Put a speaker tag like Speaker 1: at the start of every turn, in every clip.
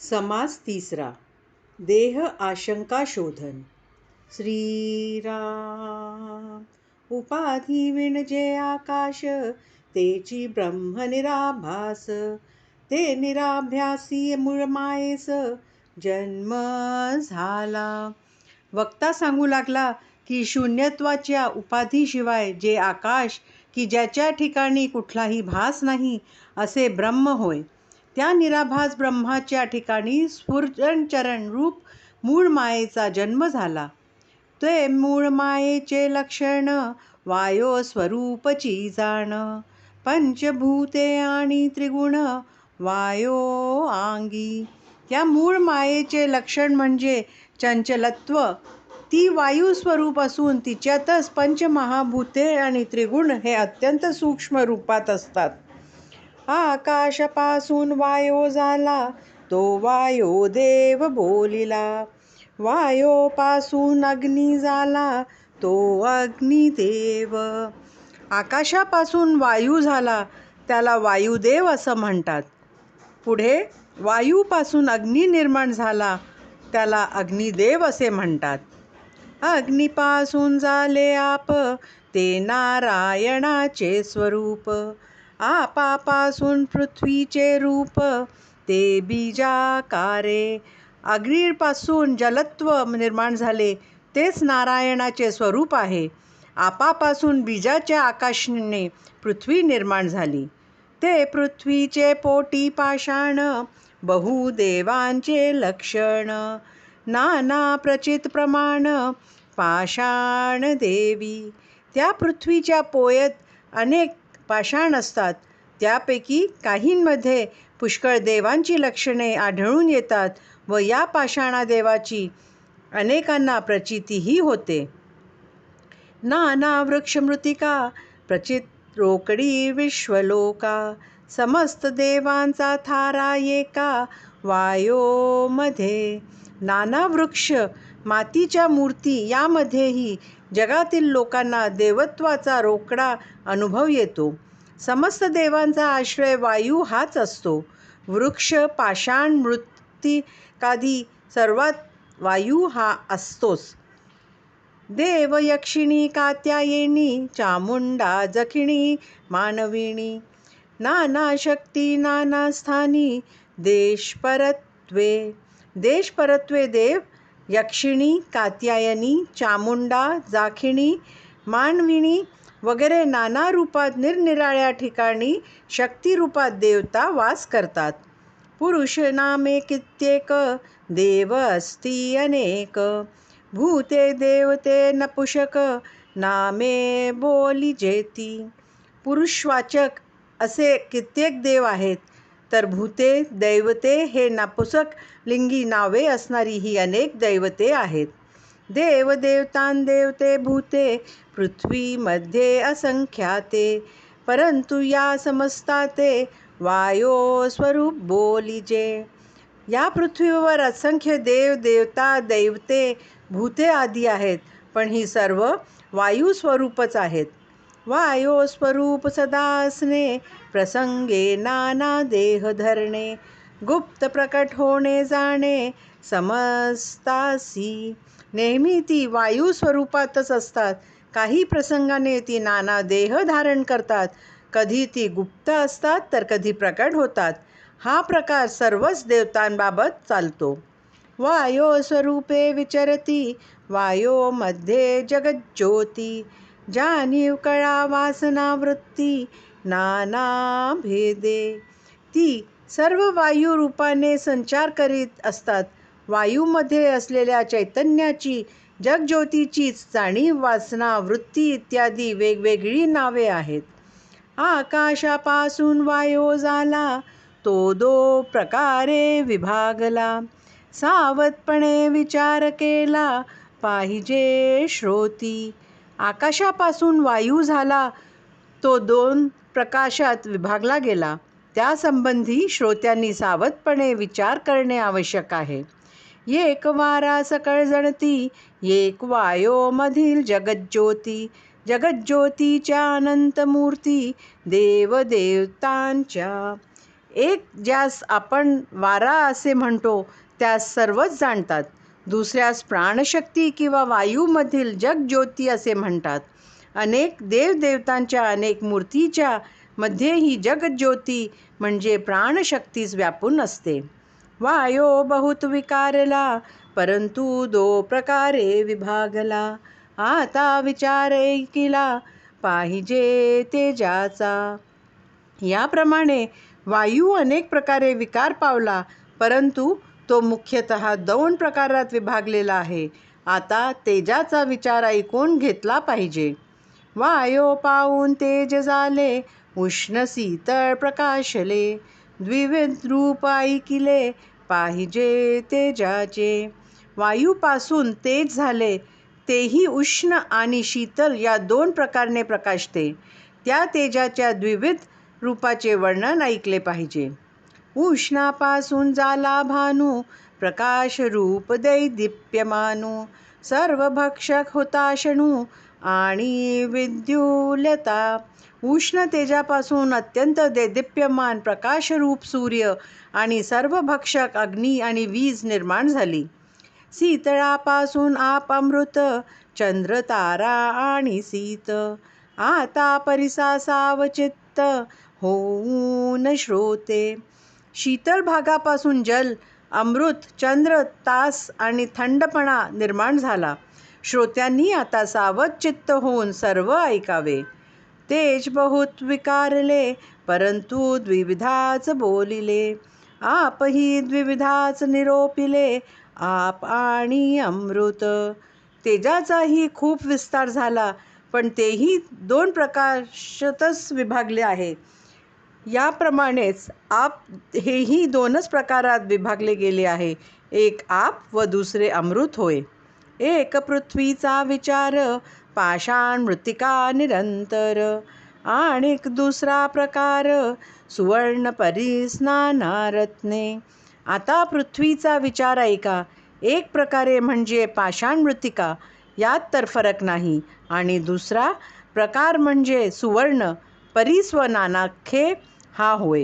Speaker 1: समास तिसरा. देह आशंका शोधन. श्रीराम. उपाधी विणजे आकाश, तेची ब्रह्म निराभास. ते निराभ्यासी मूळ मायेस, जन्म झाला. वक्ता सांगू लागला की शून्यत्वाच्या उपाधीशिवाय जे आकाश, की ज्याच्या ठिकाणी कुठलाही भास नाही, असे ब्रह्म होय. त्या निराभास ब्रह्माच्या ठिकाणी स्फुरणचरण रूप मूळ मायेचा जन्म झाला. ते मूळ मायेचे लक्षण वायो स्वरूपची जाण. पंचभूते आणि त्रिगुण वायो आंगी. त्या मूळ मायेचे लक्षण म्हणजे चंचलत्व. ती वायू स्वरूप असून तिच्यातच पंचमहाभूते आणि त्रिगुण हे अत्यंत सूक्ष्म रूपात असतात. आकाशापासून वायो झाला, तो वायो देव बोलिला. वायोपासून अग्नी झाला, तो अग्निदेव. आकाशापासून वायू झाला, त्याला वायुदेव असं म्हणतात. पुढे वायूपासून अग्नी निर्माण झाला, त्याला अग्निदेव असे म्हणतात. अग्निपासून झाले आप, ते नारायणाचे स्वरूप. आपापासून पृथ्वीचे रूप, ते बीजाकारे. अग्नीपासून जलत्व निर्माण झाले, तेच नारायणाचे स्वरूप आहे. आपापासून बीजाच्या आकाशाने पृथ्वी निर्माण झाली. ते पृथ्वीचे पोटी पाषाण, बहुदेवांचे लक्षण. नाना प्रचित प्रमाण, पाषाण देवी. त्या पृथ्वीच्या पोयत अनेक पाषाण असतात. त्यापैकी काहींमध्ये पुष्कळ देवांची लक्षणे आढळून येतात व या पाषाणादेवाची अनेकांना प्रचितीही होते. नाना वृक्षमृतिका, प्रचित रोकडी विश्वलोका. समस्त देवांचा थारा एका वायोमध्ये. नाना वृक्ष, मातीच्या मूर्ती यामध्येही जगातील लोकांना देवत्वाचा रोकडा अनुभव येतो. समस्त देवांचा आश्रय वायू हाच असतो. वृक्ष, पाषाण, मृत्तिकादी सर्वात वायू हा असतोच. देव यक्षिणी कात्यायनी, चामुंडा जखिणी मानविणी. नाना शक्ती नाना स्थानी, देशपरत्वे. देशपरत्वे देव यक्षिणी, कात्यायनी, चामुंडा, जाखिणी, मानविणी वगैरे नाना रूपात निरनिराळ्या ठिकाणी शक्तिरूपात देवता वास करतात. पुरुष नामे कित्येक, देव अस्ति अनेक. भूते देवते नपुषक, नामे बोलिजेती. पुरुषवाचक असे कित्येक देव आहेत, तर भूते, दैवते हे नपुसक लिंगी नावे असणारी ही अनेक दैवते आहेत. देव देवतांदेवते भूते, पृथ्वीमध्ये असंख्याते. परंतु या समस्ताते, वायो स्वरूप बोलिजे. या पृथ्वीवर असंख्य देव, देवता, दैवते, भूते आदी आहेत, पण ही सर्व वायू स्वरूपच आहेत. वायो स्वरूप सदा असणे, प्रसंगे नाना देह धरणे. गुप्त प्रकट होणे जाणे, समजतासी. नेहमी ती वायू स्वरूपातच असतात. काही प्रसंगाने ती नाना देह धारण करतात. कधी ती गुप्त असतात, तर कधी प्रकट होतात. हा प्रकार सर्वच देवतांबाबत चालतो. वायो स्वरूपे विचरती, वायो मध्ये जगज्योती. जाणीव कळा वासना वृत्ती, नाना भेदे. ती सर्व वायू रूपाने संचार करीत असतात. वायूमध्ये असलेल्या चैतन्याची, जगज्योतीचीच जाणीव, वासना, वृत्ती इत्यादी वेगवेगळी नावे आहेत. आकाशापासून वायो झाला, तो दो प्रकारे विभागला. सावधपणे विचार केला, पाहिजे श्रोती. आकाशापासून वायू झाला, तो दोन प्रकाशात विभागला गेला. त्यासंबंधी श्रोत्यांनी सावधपणे विचार करणे आवश्यक आहे. एक वारा सकळ जणती, एक वायोमधील जगज्योती. जगज्योतीच्या अनंत मूर्ती, देवदेवतांच्या. एक ज्यास आपण वारा असे म्हणतो त्यास सर्वच जाणतात. दुसऱ्यास प्राणशक्ती किंवा वायूमधील जगज्योती असे म्हणतात. अनेक देवदेवतांच्या अनेक मूर्तीच्या मध्ये ही जगज्योती म्हणजे प्राणशक्तीच व्यापून असते. वायो बहुत विकारला परंतु दो प्रकारे विभागला. आता विचार ऐकिला पाहिजे तेजाचा. याप्रमाणे वायू अनेक प्रकारे विकार पावला, परंतु तो मुख्यतः 2 प्रकारात विभागलेला आहे. आता तेजाचा विचार ऐकून घेतला पाहिजे. वायो पाऊन तेज झाले, उष्ण शीतळ प्रकाशले. द्विविध रूप ऐकिले पाहिजे तेजाचे. वायूपासून तेज झाले, तेही उष्ण आणि शीतल या 2 प्रकारने प्रकाशते. त्या तेजाच्या द्विविध रूपाचे वर्णन ऐकले पाहिजे. उष्णापासून झाला भानू, प्रकाश रूप दैदिप्यमानू. सर्व भक्षक होता शणू आणि विद्युल्यता. उष्ण तेजापासून अत्यंत दैदिप्यमान प्रकाशरूप सूर्य आणि सर्व भक्षक अग्नी आणि वीज निर्माण झाली. शीतळापासून आप अमृत, चंद्र तारा आणि शीत. आता परिसा सावचित्त होऊन श्रोते. शीतल भागापासून जल, अमृत, चंद्र, तास आणि थंडपणा निर्माण झाला. श्रोत्यांनी आता सावध चित्त होऊन सर्व ऐकावे. तेज बहुत विकारले परंतु द्विविधाच बोलिले. आपही द्विविधाच निरोपिले, आप आणि अमृत. तेजाचाही खूप विस्तार झाला, पण तेही 2 प्रकाशातच विभागले आहे. याप्रमाणेच आप हेही 2च प्रकारात विभागले गेले आहे. एक आप व दुसरे अमृत होय. एक पृथ्वीचा विचार, पाषाण मृत्तिका निरंतर. आणि दुसरा प्रकार, सुवर्ण परिस्नाना रत्ने. आता पृथ्वीचा विचार ऐका. एक प्रकारे म्हणजे पाषाण मृत्तिका, यात तर फरक नाही. आणि दुसरा प्रकार म्हणजे सुवर्ण परीस व नानाख्ये हा होय.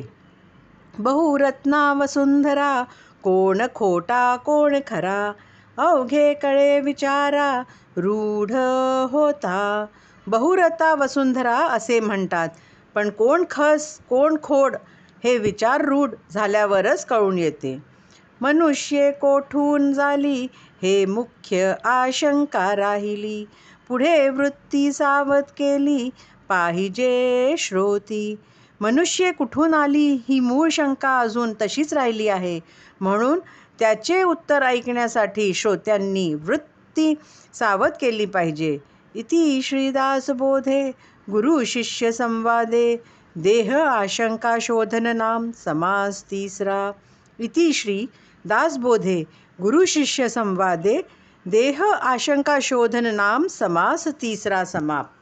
Speaker 1: बहुरत्ना वसुंधरा, कोण खोटा कोण खरा. अवघे कळे विचारा, रूढ होता. बहुरता वसुंधरा असे म्हणतात, पण कोण खस कोण खोड हे विचार रूढ झाल्यावरच कळून येते. मनुष्ये कोठून झाली, हे मुख्य आशंका राहिली. पुढे वृत्ती सावध केली पाहिजे श्रोती. मनुष्य कुठून आली ही मूळ शंका अजून तशीच राहिली आहे. म्हणून त्याचे उत्तर ऐकण्यासाठी श्रोत्यांनी वृत्ती सावध केली पाहिजे. इति श्रीदासबोधे गुरु शिष्य संवादे देह आशंका शोधन नाम समास 3. इति श्री दासबोधे गुरु शिष्य संवादे देह आशंका शोधन नाम समास 3 समाप्त.